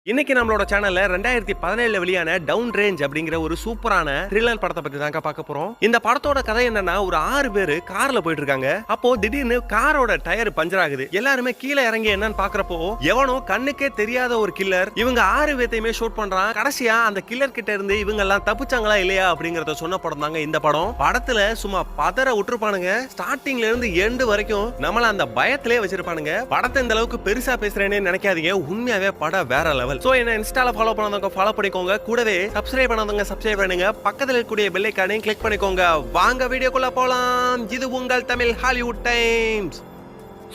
இன்னைக்கு நம்மளோட சேனல்ல 2017 வெளியான டவுன் ரேஞ்ச் அப்படிங்கிற ஒரு சூப்பரான த்ரில்லர் படத்தை பத்தி தாங்க பார்க்க போறோம். இந்த படத்தோட கதை என்னன்னா, ஒரு 6 பேரு கார்ல போயிட்டு இருக்காங்க. அப்போ திடீர்னு காரோட டயர் பஞ்சர் ஆகுது. எல்லாருமே கீழே இறங்கி என்னன்னு பாக்குறப்போ எவனோ கண்ணுக்கே தெரியாத ஒரு கில்லர் இவங்க 6 பேத்தையுமே ஷூட் பண்றான். கடைசியா அந்த கில்லர் கிட்ட இருந்து இவங்க எல்லாம் தப்பிச்சாங்களா இல்லையா அப்படிங்கறத சொன்ன படம் தாங்க இந்த படம். படத்துல சும்மா பதற விட்டுருப்பானுங்க. ஸ்டார்டிங்ல இருந்து எண்டு வரைக்கும் நம்மள அந்த பயத்திலே வச்சிருப்பானுங்க. படத்தை இந்த அளவுக்கு பெருசா பேசுறேன்னு நினைக்காதீங்க. உண்மையாவே படம் வேற லெவல். சோ என்ன இன்ஸ்டால ஃபாலோ பண்ணாதவங்க ஃபாலோ பண்ணிக்கோங்க. கூடவே சப்ஸ்கிரைப் பண்ணாதவங்க சப்ஸ்கிரைப் பண்ணுங்க. பக்கத்துல இருக்கக்கூடிய பெல் ஐகானையும் கிளிக் பண்ணிக்கோங்க. வாங்க வீடியோக்குள்ள போலாம். இது உங்கள் தமிழ் ஹாலிவுட் டைம்ஸ்.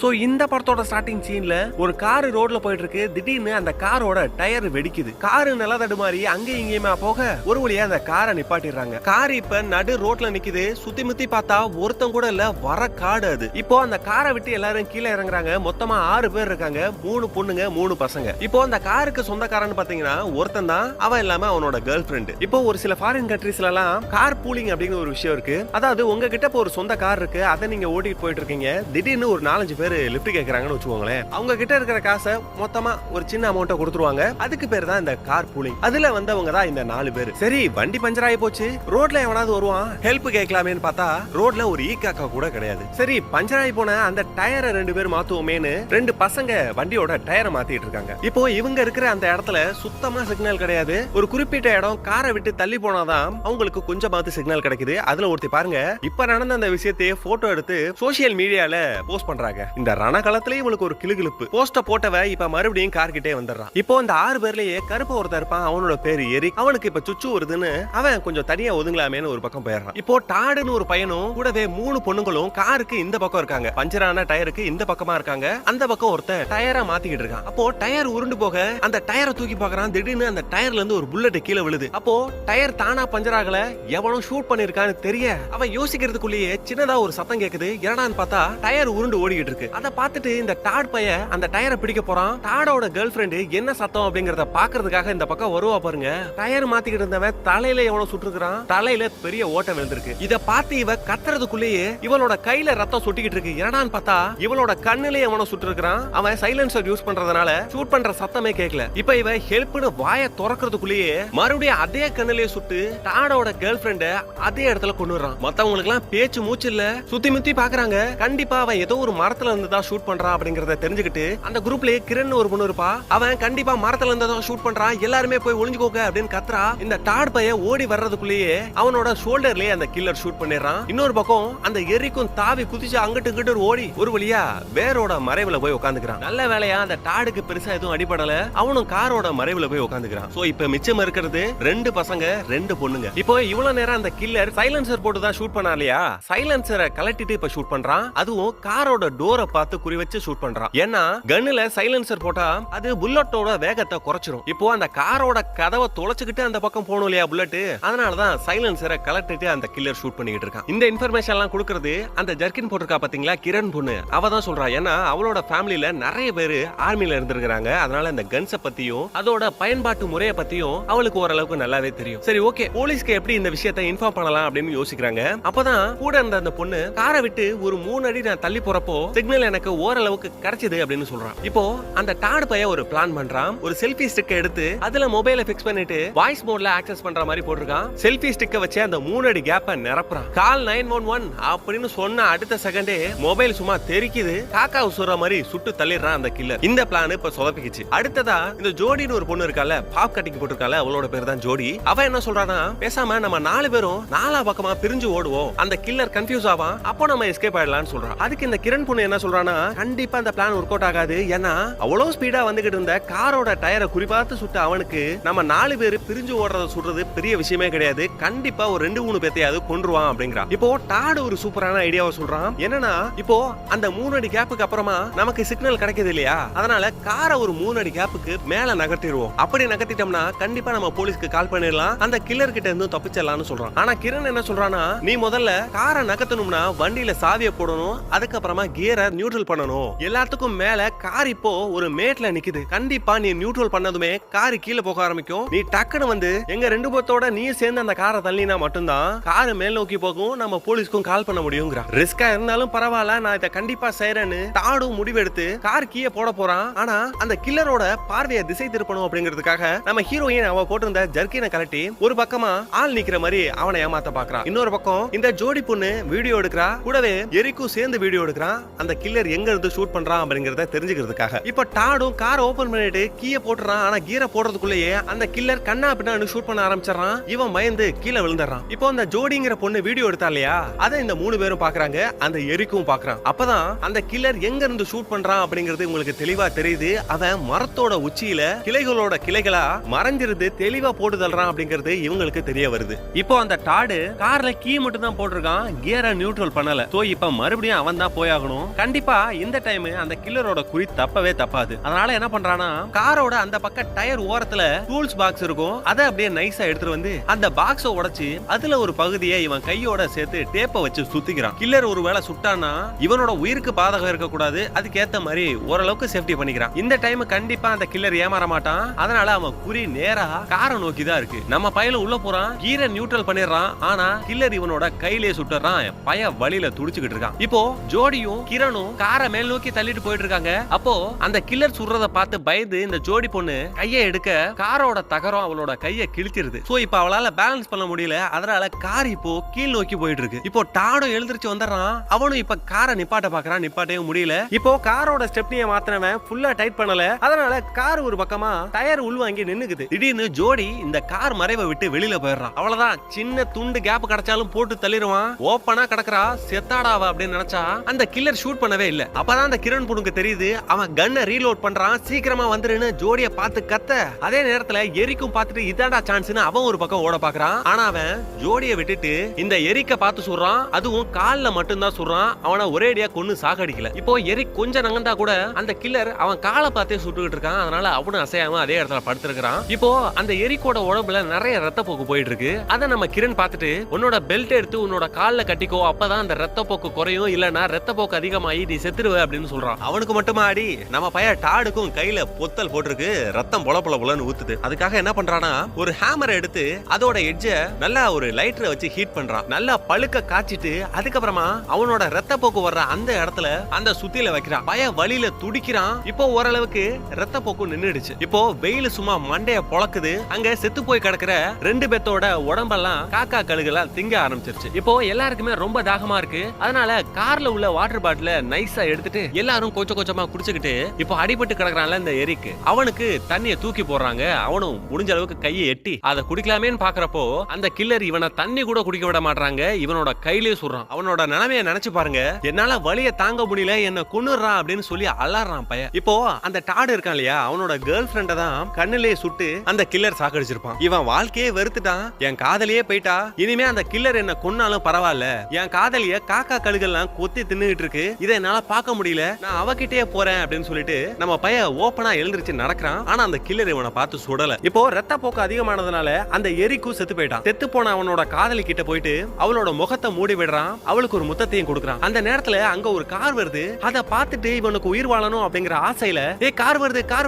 சோ இந்த படத்தோட ஸ்டார்டிங் சீன்ல ஒரு கார் ரோட்ல போயிட்டு இருக்கு. திடீர்னு அந்த காரோட டயர் வெடிக்குது. காரு நல்லா தடுமாறி அங்கேயும் இங்கேயுமா போக ஒரு வழியா அந்த காரை நிப்பாட்டிடுறாங்க. கார் இப்ப நடு ரோட்ல நிக்குது. சுத்தி முத்தி பார்த்தா ஒருத்தன் கூட இல்ல, வர காடு அது. இப்போ அந்த காரை விட்டு எல்லாரும் கீழே இறங்குறாங்க. மொத்தமா 6 பேர் இருக்காங்க. 3 பொண்ணுங்க 3 பசங்க. இப்போ அந்த காருக்கு சொந்தக்காரன்னு பாத்தீங்கன்னா ஒருத்தன் தான், அவன் இல்லாம அவனோட கேர்ள் ஃபிரெண்ட். இப்போ ஒரு சில ஃபாரின் கண்ட்ரீஸ்ல எல்லாம் கார் பூலிங் அப்படிங்கிற ஒரு விஷயம் இருக்கு. அதாவது உங்ககிட்ட இப்போ ஒரு சொந்த கார் இருக்கு, அதை நீங்க ஓட்டிட்டு போயிட்டு இருக்கீங்க. திடீர்னு ஒரு 4-5 பேர் லிஃப்ட் கேக்குறாங்கன்னு வச்சுக்கோங்களேன். அவங்க கிட்ட இருக்கிற காசை மொத்தமா ஒரு சின்ன அமௌண்ட்டை கொடுத்துருவாங்க. அதுக்கு பேர் தான் இந்த கார் பூலிங். அதுல வந்தவங்க தான் இந்த 4 பேர். சரி, வண்டி பஞ்சர் ஆகி போச்சு. ரோட்ல எவனாவது வருவான், ஹெல்ப் கேட்கலாமேன்னு பார்த்தா ரோட்ல ஒரு ஈக்காக்கா கூட கிடையாது. சரி, பஞ்சர் ஆகி போன அந்த டயரை 2 பேர் மாத்துவோமேனு 2 பசங்க வண்டியோட டயரை மாத்திட்டு இருக்காங்க. இப்போ இவங்க இருக்கிற அந்த இடத்துல சுத்தமா சிக்னல் கிடையாது. ஒரு குறிப்பிட்ட இடம் காரை விட்டு தள்ளி போனாதான் அவங்களுக்கு கொஞ்சமாவது சிக்னல் கிடைக்குது. அதுல ஒருத்தி பாருங்க, இப்ப நடந்த அந்த விஷயத்தையே போட்டோ எடுத்து சோசியல் மீடியால போஸ்ட் பண்றாங்க. இந்த ரணகளத்திலேயே இவளுக்கு ஒரு கிளுகிளுப்பு. போஸ்ட போட்டவ இப்ப மறுபடியும் கார் கிட்டே வந்துடுறான். இப்போ இந்த 6 பேர்லயே கருப்பு ஒருத்தர் இருப்பான். அவனோட பேரு எரிக். அவனுக்கு இப்ப சுச்சு வருதுன்னு அவன் கொஞ்சம் தனியா ஒதுங்கலாமேன்னு ஒரு பக்கம் போயிடுறான். இப்போ டாடுன்னு ஒரு பையனும் கூடவே 3 பொண்ணுங்களும் காருக்கு இந்த பக்கம் இருக்காங்க. பஞ்சரான டயருக்கு இந்த பக்கமா இருக்காங்க. அந்த பக்கம் ஒருத்தன் டயரை மாத்திக்கிட்டு இருக்கான். அப்போ டயர் உருண்டு போக அந்த டயரை தூக்கி பாக்குறான். திடீர்னு அந்த டயர்ல இருந்து ஒரு புல்லட் கீழே விழுது. அப்போ டயர் தானா பஞ்சர் ஆகல, எவனும் ஷூட் பண்ணிருக்கான்னு தெரிய அவன் யோசிக்கிறதுக்குள்ளேயே சின்னதா ஒரு சத்தம் கேக்குது. என்னடான்னு பார்த்தா டயர் உருண்டு ஓடிக்கிட்டு இருக்கு. அதை பார்த்துட்டு இந்த டாட் பைய அந்த டயரை பிடிக்க போறான். டாடோட கேர்ள் ஃபிரெண்ட் என்ன சத்தம் அப்படிங்கறத பாக்குறதுக்காக இந்த பக்கம் வருவா பாருங்க. டயர் மாத்திக்கிட்டு இருந்தவன் தலையில எவனோ சுட்டுருக்கான். தலையில பெரிய ஓட்டம் விழுந்திருக்கு. இத பார்த்து இவ கத்துறதுக்குள்ளேயே இவளோட கையில ரத்தம் சுட்டிக்கிட்டு இருக்கு. என்னடான்னு பார்த்தா இவளோட கண்ணுல எவனோ சுட்டுருக்கான். அவன் சைலன்சர் யூஸ் பண்றதுனால ஷூட் பண்ற சத்தமே கேட்கல. இப்ப இவ ஹெல்ப்னு வாயை திறக்கிறதுக்குள்ளேயே மறுபடியும் அதே கண்ணுலயே சுட்டு டாடோட கேர்ள் ஃபிரெண்ட அதே இடத்துல கொண்டு வரான். மத்தவங்களுக்கு எல்லாம் பேச்சு மூச்சு இல்ல. சுத்தி முத்தி பாக்குறாங்க. கண்டிப்பா அவன் ஏதோ ஒரு மரத்துல இருந்து தான் ஷூட் பண்றான் அப்படிங்கறத தெரிஞ்சுக்கிட்டு அந்த குரூப்லயே கிரண் ஒரு பொண்ணு இருப்பா. அவன் கண்டிப்பா மரத்துல இருந்து தான் ஷூட் பண்றான், எல்லாருமே போய் ஒளிஞ்சுக்கோங்க அப்படின்னு கத்துறா. இந்த டாட் பைய ஓடி வர்றதுக்குள்ளேயே அவனோட ஷோல்டர்லயே அந்த கில்லர் ஷூட் பண்ணிடுறான். இன்னொரு பக்கம் அந்த எரிக்கும் தாவி குதிச்சு அங்கிட்டு இங்கிட்டு ஓடி ஒரு வழியா வேரோட மறைவுல போய் உட்காந்துக்கிறான். நல்ல வேலையா அந்த டாடுக்கு பெருசா எதுவும் அடிபடல. அவனும் காரோட மறைவுல போய் உட்காந்துக்கிறான். சோ இப்ப மிச்சம் இருக்கிறது 2 பசங்க 2 பொண்ணுங்க. இப்போ இவ்வளவு நேரம் அந்த கில்லர் சைலன்சர் போட்டு தான் ஷூட் பண்ணா இல்லையா, சைலன்சரை கலட்டிட்டு இப்ப ஷூட் பண்றான். அதுவும் காரோட டோரை பார்த்து குறி வச்சு ஷூட் பண்றான். ஏன்னா கன்னுல சைலன்சர் போட்டா அது புல்லட்டோட வேகத்தை குறைச்சிரும். இப்போ அந்த காரோட கதவை தொலைச்சுக்கிட்டு அந்த பக்கம் போகணும் இல்லையா புல்லட், அதனாலதான் சைலன்சரை கலட்டிட்டு அந்த கில்லர் ஷூட் பண்ணிட்டு இருக்கான். இந்த இன்ஃபர்மேஷன் எல்லாம் கொடுக்கிறது அந்த ஜர்கின் போட்டிருக்கா பாத்தீங்களா, கிரண் பொண்ணு. அவ தான் சொல்றா. ஏன்னா அவளோட ஃபேமிலில நிறைய பேரு ஆர்மில இருந்திருக்காங்க. அதனால இந்த கன்ஸ பத்தியும் அதோட பயன்பாட்டு முறையை பத்தியும் அவளுக்கு ஓரளவுக்கு நல்லாவே தெரியும். சரி, ஓகே, போலீஸ்க்கு எப்படி இந்த விஷயத்தை இன்ஃபார்ம் பண்ணலாம் அப்படின்னு யோசிக்கிறாங்க. அப்பதான் கூட இருந்த அந்த பொண்ணு காரை விட்டு ஒரு 3 அடி நான் தள்ளி போறப்போ சிக்னல் எனக்கு ஓரளவுக்கு கிடைச்சது அப்படின்னு சொல்றான். இப்போ அந்த டாட் பைய ஒரு பிளான் பண்றான். ஒரு செல்ஃபி ஸ்டிக் எடுத்து அதுல மொபைலை பிக்ஸ் பண்ணிட்டு வாய்ஸ் மோட்ல ஆக்சஸ் பண்ற மாதிரி போட்டுருக்கான். செல்ஃபி ஸ்டிக்க வச்சு அந்த 3 அடி கேப்ப நிரப்புறான். கால் 911 அப்படின்னு சொன்ன அடுத்த செகண்டே மொபைல் சும்மா தெரிக்குது. காக்கா உசுற மாதிரி சுட்டு தள்ளிடுறான் அந்த கில்லர். இந்த பிளான் இப்ப சொதப்பிக்குச்சு. அடுத்ததா இந்த ஜோடின்னு ஒரு பொண்ணு இருக்கால, பாப் கட்டிக்கு போட்டுருக்கால, அவளோட பேர் தான் ஜோடி. அவ என்ன சொல்றானா, பேசாம நம்ம 4 பேரும் 4 பக்கமா பிரிஞ்சு ஓடுவோம், அந்த கில்லர் கன்ஃபியூஸ் ஆவான், அப்போ நம்ம எஸ்கேப் ஆயிடலாம்னு சொல்றான். அதுக்கு இந்த கிரண் பொண்ணு என்ன சொல்றானா, கண்டிப்பா அந்த பிளான் ஒர்க் அவுட் ஆகாது. ஏன்னா அவ்வளவு ஸ்பீடா வந்துகிட்டு இருந்த காரோட டயரை குறிப்பாத்து சுட்ட அவனுக்கு நம்ம 4 பேர் பிரிஞ்சு ஓடுறத சுடுறது பெரிய விஷயமே கிடையாது. கண்டிப்பா ஒரு 2-3 பேத்தையாவது கொன்றுவான் அப்படிங்கிறான். இப்போ டாடு ஒரு சூப்பரான ஐடியாவை சொல்றான். என்னன்னா, இப்போ அந்த 3 அடி கேப்புக்கு அப்புறமா நமக்கு சிக்னல் கிடைக்குது இல்லையா, அதனால காரை ஒரு 3 அடி கேப்புக்கு மேல நகர்த்திடுவோம். அப்படி நகர்த்திட்டோம்னா கண்டிப்பா நம்ம போலீஸ்க்கு கால் பண்ணிடலாம், அந்த கில்லர் கிட்ட இருந்து தப்பிச்சிடலாம்னு சொல்றான். ஆனா கிரண் என்ன சொல்றானா, நீ முதல்ல காரை நகர்த்தணும்னா வண்டியில சாவியை போடணும், அதுக்கப்புறமா கியரை நியூட்ரல் பண்ணணும். எல்லாத்துக்கும் மேல கார் இப்போ ஒரு மேட்ல நிக்குது. கண்டிப்பா நீ நியூட்ரல் பண்ணதுமே கார் கீழே போக ஆரம்பிக்கும். நீ டக்குன்னு வந்து எங்க ரெண்டு பேத்தோட நீ சேர்ந்து அந்த காரை தள்ளினா மட்டும்தான் கார் மேல் நோக்கி போகும். நம்ம போலீஸ்க்கும் கால் பண்ண முடியுங்கிறா. ரிஸ்கா இருந்தாலும் பரவாயில்ல, நான் இதை கண்டிப்பா செய்யறேன்னு டாடும் முடிவெடுத்து கார் கீழே போட போறான். ஆனா அந்த கில்லரோட பார்வையை திசை திருப்பணும் அப்படிங்கிறதுக்காக நம்ம ஹீரோயின் அவ போட்டிருந்த ஜர்க்கினை கலட்டி ஒரு பக்கமா ஆள் நிக்கிற மாதிரி அவனை ஏமாத்த பாக்குறான். இன்னொரு பக்கம் இந்த ஜோடி பொண்ணு வீடியோ எடுக்கிறா. கூடவே எரிக்கும் சேர்ந்து வீடியோ எடுக்கிறான். அந்த கில்லர் எங்க இருந்து ஷூட் பண்றான் அப்படிங்கறத தெரிஞ்சுக்கிறதுக்காக. இப்ப டாடும் கார் ஓபன் பண்ணிட்டு கீழே போட்டுறான். ஆனா கீரை போடுறதுக்குள்ளேயே அந்த கில்லர் கண்ணா பின்னான்னு ஷூட் பண்ண ஆரம்பிச்சிடறான். இவன் பயந்து கீழே விழுந்துறான். இப்போ அந்த ஜோடிங்கிற பொண்ணு வீடியோ எடுத்தா இல்லையா, அதை இந்த 3 பேரும் பாக்குறாங்க. அந்த எரிக்கும் பாக்குறான். அப்பதான் அந்த கில்லர் எங்க இருந்து ஷூட் பண்றான் அப்படிங்கிறது உங்களுக்கு தெளிவா தெரியுது. அவன் மரத்தோட உச்சியில கிளைகளோட கிளைகளா மறைஞ்சிருந்து தெளிவா போட்டு தள்ளுறான் அப்படிங்கிறது இவங்களுக்கு தெரிய வருது. இப்போ அந்த டாடு கார்ல கீ மட்டும் தான் போட்டிருக்கான், கியரை நியூட்ரல் பண்ணல. சோ இப்ப மறுபடியும் அவன் தான் போயாகணும். கண்டிப்பா இந்த டைம் அந்த கில்லரோட குறி தப்பவே தப்பாது. அதனால என்ன பண்றானா, காரோட அந்த பக்க டயர் ஓரத்துல டூல்ஸ் பாக்ஸ் இருக்கும். அதை அப்படியே நைஸா எடுத்துட்டு வந்து அந்த பாக்ஸ உடைச்சு அதுல ஒரு பகுதியை இவன் கையோட சேர்த்து டேப்பை வச்சு சுத்திக்கிறான். கில்லர் ஒருவேளை சுட்டானா இவனோட உயிருக்கு பாதகம் இருக்க கூடாது. அதுக்கு ஏத்த மாதிரி ஓரளவுக்கு சேஃப்டி பண்ணிக்கிறான். இந்த டைம் கண்டிப்பா அந்த கில்லர் ஏமாற மாட்டான். அதனால அவன் குறி நேரா காரை நோக்கி தான் இருக்கு. நம்ம பையல உள்ள போறான், கீரை நியூட்ரல் பண்ணிடுறான். ஆனா கில்லர் இவனோட கையிலே சுட்டுறான். பைய வழியில துடிச்சுக்கிட்டு இருக்கான். இப்போ ஜோடியும் கிரணும் காரை மேல் நோக்கி தள்ளிட்டு போயிட்டு இருக்காங்க. அப்போ அந்த கில்லர் சுடுறத பார்த்து பயந்து இந்த ஜோடி பொண்ணு கையை எடுக்க காரோட தகரம் அவளோட கையை கிழிச்சிருது. சோ இப்போ அவளால பேலன்ஸ் பண்ண முடியல. அதனால கார் இப்போ கீழ் நோக்கி போயிட்டு இருக்கு. இப்போ டாடும் எழுந்திருச்சு வந்துடுறான். அவனும் இப்ப காரை நிப்பாட்ட பாக்குறான். நிப்பாட்டவே முடியல. இப்போ காரோட ஸ்டெப்னியை மாத்தினவன் ஃபுல்லா டைட் பண்ணல. அதனால கார் ஒரு பக்கமா டயர் உள்வாங்கி நின்னுக்குது. திடீர்னு ஜோடி இந்த கார் மறைவை விட்டு வெளியில போயிடுறான். அவ்வளவுதான், சின்ன துண்டு கேப் கிடைச்சாலும் போட்டு தள்ளிடுவான். ஓப்பனா கிடக்குறா, செத்தாடாவா அப்படின்னு நினைச்சா அந்த கில்லர் ஷூட் பண்ணவே இல்ல. அப்பதான் அந்த கிரண் பொண்ணுக்கு தெரியுது. அவன் கன்னை ரீலோட் பண்றான். சீக்கிரமா வந்துருன்னு ஜோடிய பார்த்து கத்த. அதே நேரத்துல எரிக்கும் பார்த்துட்டு இதாண்டா சான்ஸ்னு அவன் ஒரு பக்கம் ஓட பாக்குறான். ஆனா அவன் ஜோடியை விட்டுட்டு இந்த எரிக்க பார்த்து சொல்றான். அதுவும் கால்ல மட்டும்தான் சொல்றான். அவனை ஒரேடியா கொன்னு சாகடிக்கல. இப்போ எரிக் கொஞ்சம் நகர்ந்தா கூட அந்த கில்லர் அவன் காலை பார்த்தே சுட்டுக்கிட்டு இருக்கான். அதனால அவனும் அசையாம அதே இடத்துல படுத்திருக்கான். இப்போ அந்த எரிக்கோட உடம்புல நிறைய ரத்த போக்கு போயிட்டு இருக்கு. அதை நம்ம கிரண் பார்த்துட்டு உன்னோட பெல்ட் எடுத்து உன்னோட கால்ல கட்டிக்கோ, அப்பதான் அந்த ரத்த போக்கு குறையும், இல்லனா ரத்த போக்கு அதிகமாகி நீ செத்துருவ அப்படின்னு சொல்றான். அவனுக்கு மட்டுமா ஆடி, நம்ம பையன் டாடுக்கும் கையில பொத்தல் போட்டிருக்கு. ரத்தம் பொல பொல பொலன்னு ஊத்துது. அதுக்காக என்ன பண்றானா, ஒரு ஹேமரை எடுத்து அதோட எட்ஜ நல்லா ஒரு லைட்டரை வச்சு ஹீட் பண்றான். நல்லா பழுக்க காய்ச்சிட்டு அதுக்கப்புறமா அவனோட ரத்த போக்கு வர்ற அந்த இடத்துல அந்த சுத்தியில வைக்கிறான். பையன் வழியில துடிக்கிறான். இப்போ ஓரளவுக்கு ரத்த போக்கு நின்னுடுச்சு. இப்போ வெயில் சும்மா மண்டைய பொளக்குது. அங்க செத்து போய் கிடக்குற 2 பேத்தோட உடம்பெல்லாம் காக்கா கழுகுலாம் திங்க ஆரம்பிச்சிருச்சு. இப்போ எல்லாருக்குமே ரொம்ப தாகமா இருக்கு. அதனால கார்ல உள்ள வாட்டர் பாட்டில நைஸா எடுத்துட்டு எல்லாரும் கொஞ்சம் கொஞ்சமா குடிச்சுக்கிட்டு இப்போ அடிபட்டு கிடக்குறான்ல இந்த எரிக்கு, அவனுக்கு தண்ணியை தூக்கி போடுறாங்க. அவனும் முடிஞ்ச அளவுக்கு கையை எட்டி அதை குடிக்கலாமேன்னு பாக்குறப்போ அந்த கில்லர் இவனை தண்ணி கூட குடிக்க விட மாட்டாங்க. இவனோட கையிலே சொல்றான். அவனோட நிலைமையை நினைச்சு பாருங்க. என்னால வலிய தாங்க முடியல, என்ன கொன்னுறான் அப்படின்னு சொல்லி அலறான் பையன். இப்போ அந்த டாடு இருக்கான் இல்லையா, அவனோட கேர்ள் ஃப்ரெண்ட தான் கண்ணிலே சுட்டு அந்த கில்லர் சாகடிச்சிருப்பான். இவன் வாழ்க்கையே வெறுத்துட்டான். என் காதலியே போயிட்டா, இனிமே அந்த கில்லர் என்ன கொன்னாலும் பரவாயில்ல, என் காதலிய காக்கா கழுகெல்லாம் கொத்தி தின்னுகிட்டு இருக்கு, இதை என்னால பார்க்க முடியல, நான் அவகிட்டே போறேன் அப்படின்னு சொல்லிட்டு நம்ம பையன் ஓப்பனா எழுந்திருச்சு நடக்கிறான். ஆனா அந்த கில்லர் இவனை பார்த்து சுடல. இப்போ ரத்த போக்கு அதிகமானதுனால அந்த எரிக்கும் செத்து போயிட்டான். செத்து போன அவனோட காதலி கிட்ட போயிட்டு அவளோட முகத்தை மூடி விடுறான். அவளுக்கு ஒரு முத்தத்தையும் கொடுக்குறான். அந்த நேரத்துல அங்க ஒரு கார் வருது. அதை பார்த்துட்டு இவனுக்கு உயிர் வாழணும் அப்படிங்கிற ஆசையில கார்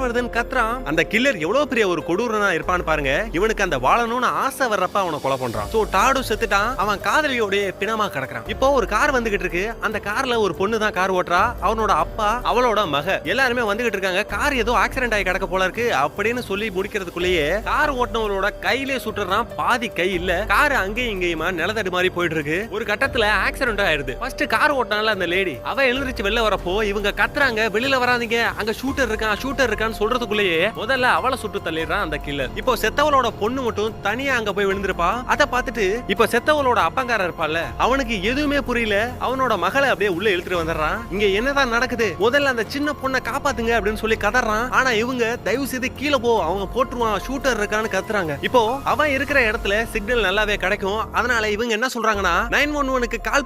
வருதுன்னு கத்துறான். அந்த கில்லர் எவ்வளவு பெரிய ஒரு கொடூரனா இருப்பான்னு பாருங்க. இவனுக்கு அந்த வாழணும்னு ஆசை வர்றப்ப அவனை கொலை பண்றான். சோ டாடு செத்துட்டான். அவன் காதலியோட பிணமா கிடக்குறான். இப்போ ஒரு கார் வந்துகிட்டு இருக்கு. அந்த கார்ல ஒரு பொண்ணு தான் கார் ஓட்டுறா. அவனோட அப்பா, அவளோட மக எல்லாருமே வந்துகிட்டு இருக்காங்க. கார் ஏதோ ஆக்சிடென்ட் ஆகி கிடக்க போல இருக்கு அப்படின்னு சொல்லி முடிக்கிறதுக்குள்ளேயே கார் ஓட்டுனவரோட கையிலே சுட்டுறான். பாதி கை இல்ல, கார் அங்கேயும் இங்கேயுமா நிலத்தடி மாதிரி போயிட்டு இருக்கு. ஒரு கட்டத்துல ஆக்சிடென்ட் ஆயிடுது. ஃபர்ஸ்ட் கார் ஓட்டினால அந்த லேடி, அவ எழுந்திருச்சு வெளில வரப்போ இவங்க கத்துறாங்க, வெளியில வராதீங்க, அங்க ஷூட்டர் இருக்கான்னு சொல்றதுக்குள்ளேயே முதல்ல அவளை சுட்டு தள்ளிடுறான் அந்த கில்லர். இப்போ செத்தவளோட பொண்ணு மட்டும் தனியா அங்க போய் விழுந்திருப்பா. அதை பார்த்துட்டு இப்போ செத்தவளோட அப்பங்காரர் இருப்பால, அவனுக்கு எதுவுமே புரியல. அவனோட மகளை அப்படியே உள்ள இழுத்துட்டு வந்துடுறான். இங்க என்னதான் நடக்குது, முதல்ல அந்த சின்ன பொண்ணை காப்பாத்துங்க அப்படின்னு சொல்லி கதறான். ஆனா இவங்க தயவு செய்து கீழே போ, அவங்க போட்டுருவான், ஷூட்டர் இருக்கான்னு கத்துறாங்க. இப்போ அவன் இருக்கிற இடத்துல சிக்னல் நல்லாவே கிடைக்கும். அதனால இவங்க என்ன சொல்றாங்கன்னா 911க்கு கால்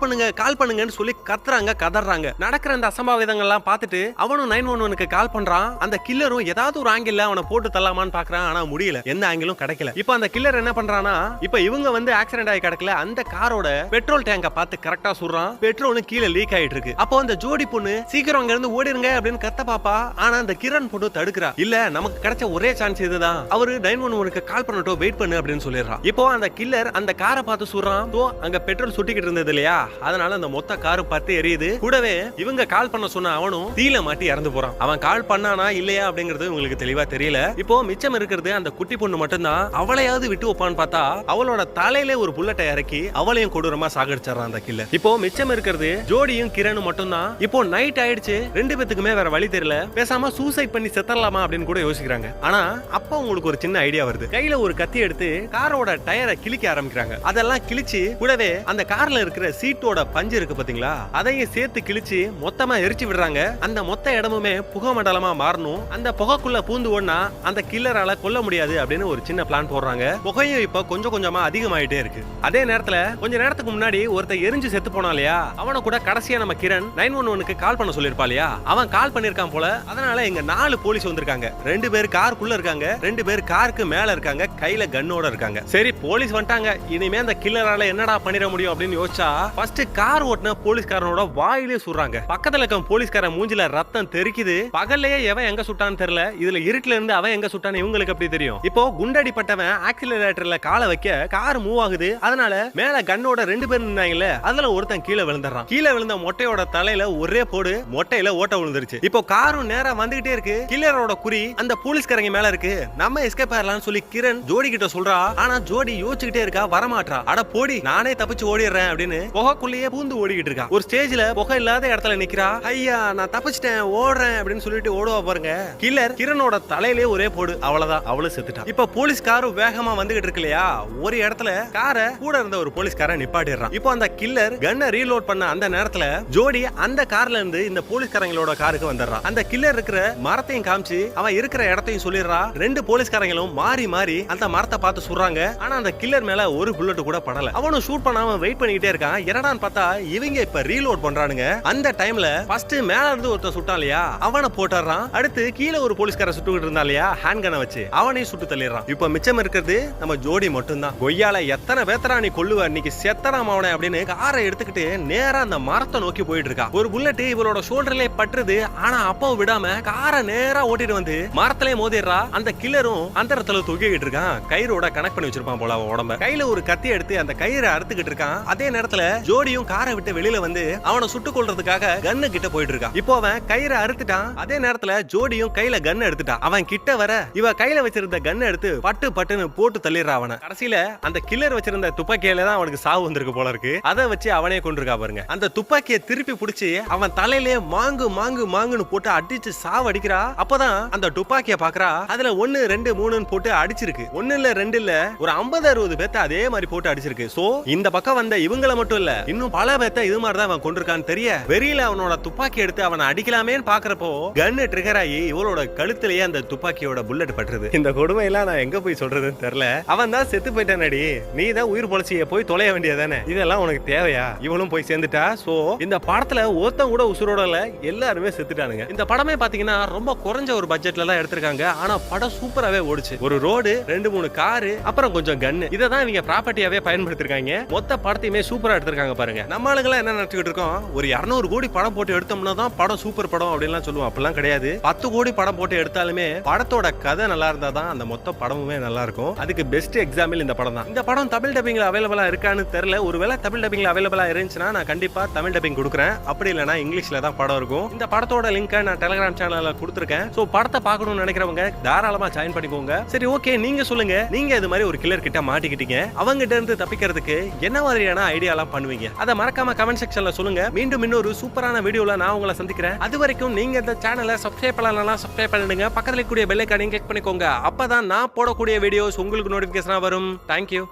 பண்ணுங்கன்னு சொல்லி கத்துறாங்க, கதறாங்க. நடக்கிற அந்த அசம்பாவிதங்கள்லாம் பார்த்துட்டு அவனும் 911க்கு கால் பண்றான். அந்த கில்லரும் ஏதாவது ஒரு ஆங்கிள் அவனை போட்டு தள்ளலாமான்னு பாக்குறான். ஆனா முடியல, எந்த ஆங்கிளும் கிடைக்கல. இப்போ அந்த கில்லர் என்ன பண்றானா, இப்போ இவங்க வந்து ஆக்சிடென்ட் ஆகி கிடக்கல அந்த காரோட பெட்ரோல் டேங்க பார்த்து கரெக்டா சுடுறான். பெட்ரோல் கீழே லீக் ஆயிட்டு இருக்கு. அப்போ அப்போ அந்த ஜோடி பொண்ணு சீக்கிரம் அங்க இருந்து ஓடிருங்க அப்படின்னு கத்த பாப்பா. ஆனா அந்த கிரண் பொண்ணு தடுக்கிறா. இல்ல நமக்கு கிடைச்ச ஒரே சான்ஸ் இதுதான், அவரு 911க்கு கால் பண்ணட்டும், வெயிட் பண்ணு அப்படின்னு சொல்லிடுறான். இப்போ அந்த கில்லர் அந்த காரை பார்த்து சொல்றான். அங்க பெட்ரோல் சுட்டிக்கிட்டு இருந்தது இல்லையா, அதனால அந்த மொத்த காரு பார்த்து எரியுது. கூடவே இவங்க கால் பண்ண சொன்ன அவனும் தீல மாட்டி இறந்து போறான். அவன் கால் பண்ணானா இல்லையா அப்படிங்கறது உங்களுக்கு தெளிவா தெரியல. இப்போ மிச்சம் இருக்கிறது அந்த குட்டி பொண்ணு மட்டும்தான். அவளையாவது விட்டு வைப்பான்னு பார்த்தா அவளோட தலையில ஒரு புல்லட்டை இறக்கி அவளையும் கொடூரமா சாகடிச்சிடறான் அந்த கில்லர். இப்போ மிச்சம் இருக்கிறது ஜோடியும் கிரணும் மட்டும்தான். இப்போ நைட் ஆயிடுச்சு, ரெண்டு பேத்துக்குமே வேற வழி தெரியல. பேசாம சூசைட் பண்ணி செத்தரலாமா அப்படின்னு கூட யோசிக்கிறாங்க. ஆனா அப்ப உங்களுக்கு ஒரு சின்ன ஐடியா வருது. கையில ஒரு கத்தி எடுத்து காரோட டயரை கிழிக்க ஆரம்பிக்கிறாங்க. அதெல்லாம் கிழிச்சு கூடவே அந்த கார்ல இருக்கிற சீட்டோட பஞ்சு இருக்கு பாத்தீங்களா, அதையும் சேர்த்து கிழிச்சு மொத்தமா எரிச்சு விடுறாங்க. அந்த மொத்த இடமுமே புகை மண்டலமா மாறணும். அந்த புகைக்குள்ள பூந்து ஓடுனா அந்த கில்லரால கொல்ல முடியாது அப்படின்னு ஒரு சின்ன பிளான் போடுறாங்க. புகையும் இப்ப கொஞ்சம் கொஞ்சமா அதிகமாயிட்டே இருக்கு. அதே நேரத்துல கொஞ்ச நேரத்துக்கு முன்னாடி ஒருத்தர் எரிஞ்சு செத்து போனா இல்லையா, அவனை கூட கடைசியா நம்ம கிரண் 911க்கு கால் பண்ண சொல்லிருப்பா இல்லையா, அவன் கால் பண்ணிருக்கான் போல. அதனால இங்க 4 போலீஸ் வந்திருக்காங்க. 2 பேர் காருக்குள்ள இருக்காங்க, 2 பேர் காருக்கு மேல இருக்காங்க, கையில கன்னோட இருக்காங்க. சரி போலீஸ் வந்துட்டாங்க, இனிமே அந்த கில்லரால என்னடா பண்ணிட முடியும் அப்படின்னு யோசிச்சா ஃபர்ஸ்ட் கார் ஓட்டுன போலீஸ்காரனோட வாயிலே சுடுறாங்க. பக்கத்துல இருக்க போலீஸ்காரன் மூஞ்சில ரத்தம் தெறிக்குது. பகல்லையே எவன் எங்க சுட்டான்னு தெரியல, இதுல இருட்டுல இருந்து அவன் எங்க சுட்டான்னு இவங்களுக்கு எப்படி தெரியும்? இப்போ குண்டடிப்பட்டவன் ஆக்சிலரேட்டர்ல காலை வைக்க கார் மூவ் ஆகுது. அதனால மேல கன்னோட 2 பேர் நின்னாங்கல்ல, அதுல ஒருத்தன் கீழே விழுந்துறான். கீழே விழுந்த மொட்டையோட தலையில ஒரே போடு, மொட்டையில ஓட்ட விழுந்துருச்சு. இப்போ காரும் நேரா வந்துகிட்டே இருக்கு. கில்லரோட குறி அந்த போலீஸ்காரங்க மேல இருக்கு. நம்ம எஸ்கேப் ஆயிரலாம்னு சொல்லி கிரண் ஜோடி கிட்ட சொல்றா. ஆனா ஜோடி யோசிச்சுக்கிட்டே இருக்கா, வரமாட்டா. அட போடி, நானே தப்பிச்சு ஓடிடுறேன் அப்படின்னு புகைக்குள்ளேயே பூந்து ஓடிக்கிட்டு இருக்கா. ஒரு ஸ்டேஜ்ல புகை இல்லாத இடத்துல நிக்கிறா. ஐயா நான் தப்பிச்சிட்டேன் ஓடுறேன் அப்படின்னு சொல்லிட்டு ஓடுவா பாருங்க. கில்லர் கிரனோட தலையிலே ஒரே போடு, அவ்வளவுதான், அவளு செத்துட்டா. இப்ப போலீஸ் காரும் வேகமா வந்துகிட்டு இருக்கு இல்லையா, ஒரு இடத்துல காரை கூட இருந்த ஒரு போலீஸ்காரன் நிப்பாட்டிடுறான். இப்போ அந்த கில்லர் கன்னை ரீலோட் பண்ண அந்த நேரத்துல ஜோடி அந்த கார்ல இருந்து இந்த போலீஸ்காரங்களோட காருக்கு வந்துடுறான். அந்த கில்லர் இருக்கிற மரத்தையும் காமிச்சு அவன் இருக்கிற இடத்தையும் சொல்லிடுறா. 2 போலீஸ்காரங்களும் மாறி மாறி அந்த மரத்தை பார்த்து சுடுறாங்க. ஆனா அந்த கில்லர் மேல ஒரு புல்லட் கூட படல. அவனும் ஷூட் பண்ணாம வெயிட் பண்ணிக்கிட்டே இருக்கான். என்னடான்னு பார்த்தா இவங்க இப்ப ரீலோட் பண்றானுங்க. அந்த டைம்ல ஃபர்ஸ்ட் மேல இருந்து ஒருத்தன் சுட்டான் இல்லையா, அவனை போட்டுறான். அடுத்து கீழே ஒரு போலீஸ்காரன் சுட்டுக்கிட்டு இருந்தா இல்லையா ஹேண்ட் கனை வச்சு, அவனையும் சுட்டு தள்ளிடுறான். இப்ப மிச்சம் இருக்கிறது நம்ம ஜோடி மட்டும்தான். கொய்யால எத்தனை பேத்தரா நீ கொல்லுவ, இன்னைக்கு செத்தராம் அவனை அப்படின்னு காரை எடுத்துக்கிட்டு நேரா அந்த மரத்தை நோக்கி போயிட்டு இருக்கா. ஒரு புல்லட் இவளோட ஷோல்டர்லயே பட்டுருது. ஆனா அப்பவும் விடாம காரை நேரா ஓட்டிட்டு வந்து மரத்திலே மோதிடுறா. அந்த கில்லரும் அந்த இடத்துல தூக்கிக்கிட்டு இருக்கான். கயிறோட கனெக்ட் பண்ணி வச்சிருப்பான் போல அவன் உடம்ப. கையில ஒரு கத்தி எடுத்து அந்த கயிறை அறுத்துக்கிட்டு இருக்கான். அதே நேரத்துல ஜோடியும் காரை விட்டு வெளியில வந்து அவனை சுட்டுக் கொள்றதுக்காக கன்னு கிட்ட போயிட்டு இருக்கான். இப்போ அவன் கயிறை அறுத்துட்டான். அதே நேரத்துல ஜோடியும் கையில கன் எடுத்துட்டான். அவன் கிட்ட வர இவ கையில வச்சிருந்த கன் எடுத்து பட்டு பட்டுன்னு போட்டு தள்ளிடுறா அவனை. கடைசியில அந்த கில்லர் வச்சிருந்த துப்பாக்கியில தான் அவனுக்கு சாவு வந்திருக்கு போல இருக்கு. அதை வச்சு அவனே கொண்டிருக்கா பாருங்க. அந்த துப்பாக்கியை திருப்பி பிடிச்சி அவன் தலையிலே மாங்கு மாங்கு மாங்குன்னு போட்டு அடிச்சு சாவு அடிக்கிறா. அப்பதான் அந்த துப்பாக்கியை பாக்குறா. அதுல 1 2 3 போட்டு அடிச்சிருக்கு. 1 இல்ல 2 இல்ல ஒரு 50-60 பேத்த அதே மாதிரி போட்டு அடிச்சிருக்கு. சோ இந்த பக்கம் வந்த இவங்கள மட்டும் இல்ல, இன்னும் பல பேத்த இது மாதிரி தான் அவன் கொண்டிருக்கான்னு தெரிய வெறியில அவனோட துப்பாக்கி எடுத்து அவனை அடிக்கலாமேன்னு பாக்குறப்போ கன்னு ட்ரிகர் ஆகி இவளோட கழுத்திலேயே அந்த துப்பாக்கியோட புல்லட் பட்டுருது. இந்த கொடுமை எல்லாம் நான் எங்க போய் சொல்றதுன்னு தெரியல. அவன் தான் செத்து போயிட்டானடி, நீ தான் உயிர் பொழைச்சிய போய் தொலைய வேண்டியதானே, இதெல்லாம் உனக்கு தேவையா? இவளும் போய் சேர்ந்துட்டா. சோ இந்த படத்துல ஒருத்தன் கூட உசுரோட இல்ல, எல்லாருமே செத்துட்டானுங்க. இந்த படமே பாத்தீங்கன்னா ரொம்ப குறைஞ்ச ஒரு பட்ஜெட்ல தான் எடுத்திருக்காங்க. ஆனா படம் சூப்பராவே ஓடுச்சு. ஒரு ரோடு, 2-3 காரு, அப்புறம் கொஞ்சம் கன்னு, இததான் இவங்க ப்ராப்பர்ட்டியாவே பயன்படுத்திருக்காங்க. மொத்த படத்தையுமே சூப்பரா எடுத்திருக்காங்க பாருங்க. நம்ம ஆளுங்களா என்ன நினைச்சுக்கிட்டு இருக்கோம், ஒரு 200 கோடி படம் போட்டு எடுத்தோம்னா தான் படம் சூப்பர் படம் அப்படின்லாம் சொல்லுவோம். அப்படிலாம் கிடையாது. 10 கோடி படம் போட்டு எடுத்தாலுமே படத்தோட கதை நல்லா இருந்தா தான் அந்த மொத்த படமுமே நல்லா இருக்கும். அதுக்கு பெஸ்ட் எக்ஸாம்பிள் இந்த படம் தான். இந்த படம் தமிழ் டப்பிங்ல அவைலபிளா இருக்கான்னு தெரியல. ஒருவேளை தமிழ் டப்பிங்ல அவைலபிளா இருந்துச்சுன்னா நான் கண்டிப்பா தமிழ் டப்பிங் கொடுக்குறேன். அப்படி இல்லைன்னா இங்கிலீஷ்ல தான் படம் இருக்கும். இந்த படத்தோட லிங்க் நான் டெலிகிராம் சேனல்ல கொடுத்துருக்கேன். சோ படத்தை பார்க்கணும்னு நினைக்கிறவங்க தாராளமா ஜாயின் பண்ணிக்கோங்க. சரி ஓகே, நீங்க சொல்லுங்க, நீங்க இது மாதிரி ஒரு கில்லர் கிட்ட மாட்டிக்கிட்டீங்க, அவங்க கிட்ட இருந்து தப்பிக்கிறதுக்கு என்ன மாதிரியான ஐடியா எல்லாம் பண்ணுவீங்க? அதை மறக்காம கமெண்ட் செக்ஷன்ல சொல்லுங்க. மீண்டும் இன்னொரு சூப்பரான வீடியோல நான் உங்களை சந்திக்கிறேன். அது வரைக்கும் நீங்க இந்த சேனலை சப்ஸ்கிரைப் பண்ணலாம், சப்ஸ்கிரைப் பண்ணிடுங்க. பக்கத்துல கூடிய பெல் ஐகானையும் கிளிக் பண்ணிக்கோங்க. அப்பதான் நான் போடக்கூடிய வீடியோஸ் உங்களுக்கு நோட்டிபிகேஷனா வரும். தேங்க்யூ.